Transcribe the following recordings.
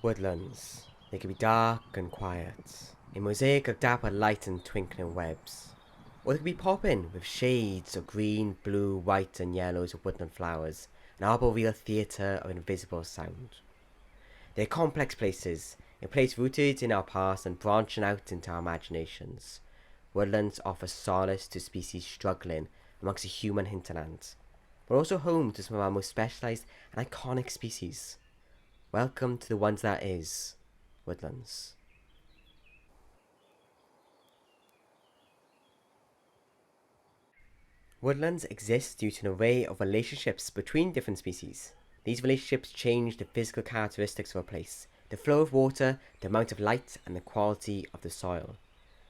Woodlands. They can be dark and quiet, a mosaic of dapper light and twinkling webs. Or they can be popping with shades of green, blue, white and yellows of woodland flowers, an arboreal theatre of invisible sound. They are complex places, a place rooted in our past and branching out into our imaginations. Woodlands offer solace to species struggling amongst the human hinterland, but also home to some of our most specialised and iconic species. Welcome to the ones that is, Woodlands. Woodlands exist due to an array of relationships between different species. These relationships change the physical characteristics of a place, the flow of water, the amount of light, and the quality of the soil.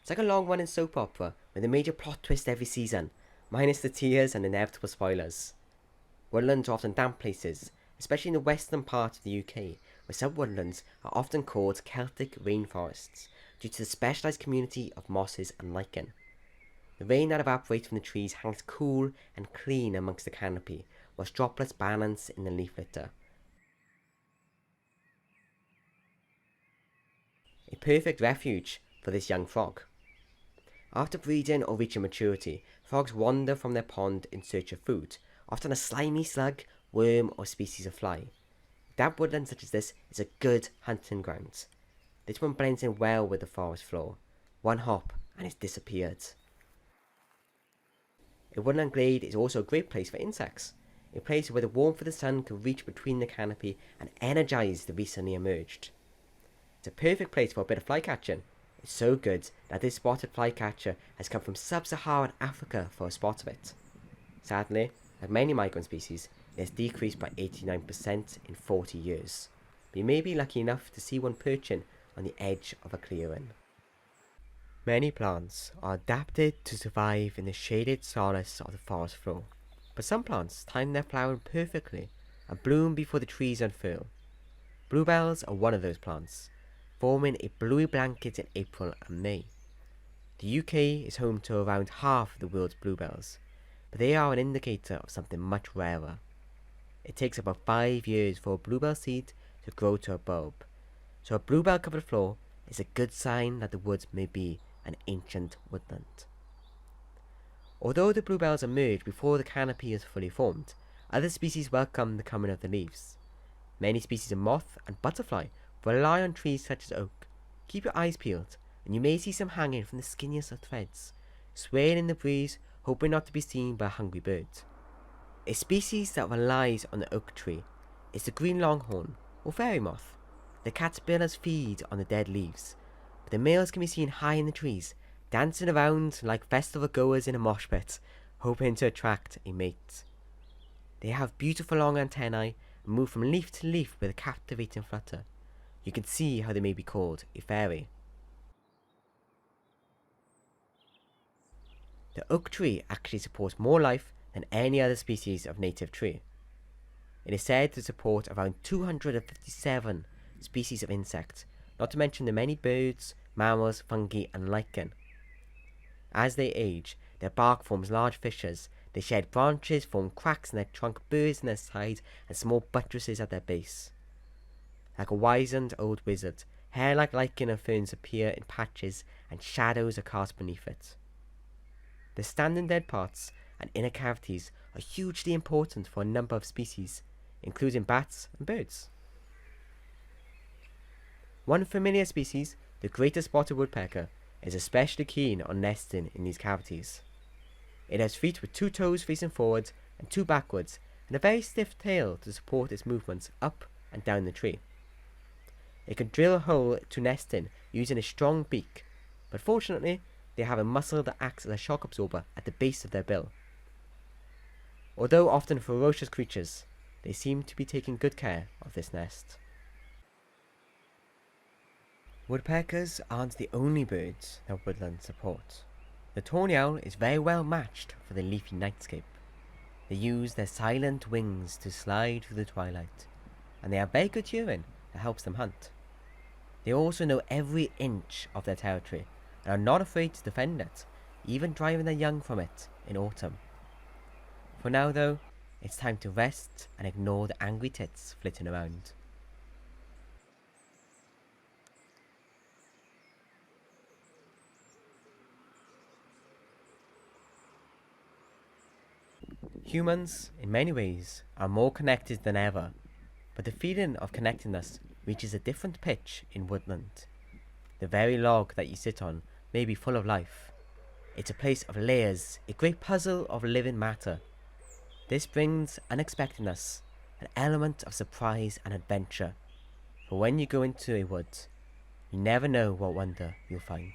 It's like a long-running soap opera with a major plot twist every season, minus the tears and inevitable spoilers. Woodlands are often damp places, especially in the western part of the UK, where some woodlands are often called Celtic rainforests due to the specialised community of mosses and lichen. The rain that evaporates from the trees hangs cool and clean amongst the canopy, whilst droplets balance in the leaf litter. A perfect refuge for this young frog. After breeding or reaching maturity, frogs wander from their pond in search of food, often a slimy slug, worm or species of fly. Damp woodland such as this is a good hunting ground. This one blends in well with the forest floor. One hop and it's disappeared. A woodland glade is also a great place for insects, a place where the warmth of the sun can reach between the canopy and energise the recently emerged. It's a perfect place for a bit of fly catching. It's so good that this spotted flycatcher has come from sub-Saharan Africa for a spot of it. Sadly, like many migrant species, it has decreased by 89% in 40 years, but you may be lucky enough to see one perching on the edge of a clearing. Many plants are adapted to survive in the shaded solace of the forest floor, but some plants time their flowering perfectly and bloom before the trees unfurl. Bluebells are one of those plants, forming a bluey blanket in April and May. The UK is home to around half of the world's bluebells, but they are an indicator of something much rarer. It takes about 5 years for a bluebell seed to grow to a bulb, so a bluebell covered floor is a good sign that the woods may be an ancient woodland. Although the bluebells emerge before the canopy is fully formed, other species welcome the coming of the leaves. Many species of moth and butterfly rely on trees such as oak. Keep your eyes peeled, and you may see some hanging from the skinniest of threads, swaying in the breeze, hoping not to be seen by a hungry bird. A species that relies on the oak tree is the green longhorn, or fairy moth. The caterpillars feed on the dead leaves, but the males can be seen high in the trees, dancing around like festival goers in a mosh pit, hoping to attract a mate. They have beautiful long antennae and move from leaf to leaf with a captivating flutter. You can see how they may be called a fairy. The oak tree actually supports more life than any other species of native tree. It is said to support around 257 species of insects, not to mention the many birds, mammals, fungi and lichen. As they age, their bark forms large fissures, they shed branches, form cracks in their trunk, burrs in their sides and small buttresses at their base. Like a wizened old wizard, hair like lichen and ferns appear in patches and shadows are cast beneath it. The standing dead parts and inner cavities are hugely important for a number of species, including bats and birds. One familiar species, the greater spotted woodpecker, is especially keen on nesting in these cavities. It has feet with 2 toes facing forward and 2 backwards, and a very stiff tail to support its movements up and down the tree. It can drill a hole to nest in using a strong beak, but fortunately they have a muscle that acts as a shock absorber at the base of their bill. Although often ferocious creatures, they seem to be taking good care of this nest. Woodpeckers aren't the only birds that woodlands support. The tawny owl is very well matched for the leafy nightscape. They use their silent wings to slide through the twilight, and they have very good hearing that helps them hunt. They also know every inch of their territory and are not afraid to defend it, even driving their young from it in autumn. For now though, it's time to rest and ignore the angry tits flitting around. Humans, in many ways, are more connected than ever, but the feeling of connectedness reaches a different pitch in Woodland. The very log that you sit on may be full of life. It's a place of layers, a great puzzle of living matter. This brings unexpectedness, an element of surprise and adventure. For when you go into a wood, you never know what wonder you'll find.